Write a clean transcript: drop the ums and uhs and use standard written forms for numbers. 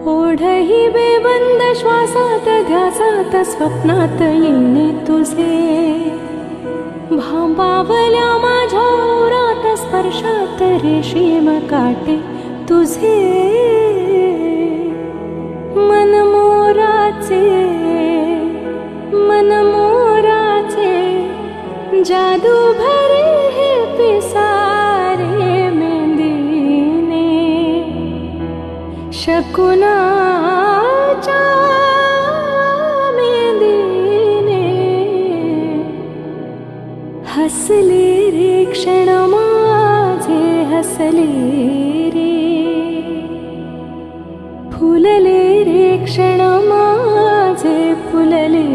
ओढही बेबंद श्वासात ध्यासात स्वप्नात येणे तुझे, भांबावल्या माझ्या उरात स्पर्शात रेशीम काटे तुझे, मनमोराचे जादू भरे हे पिसारे मेंदीने, शकुनाच्या मेंदीने हसले रे क्षण माझे हसले रे, फुलले रे क्षण माझे फुलले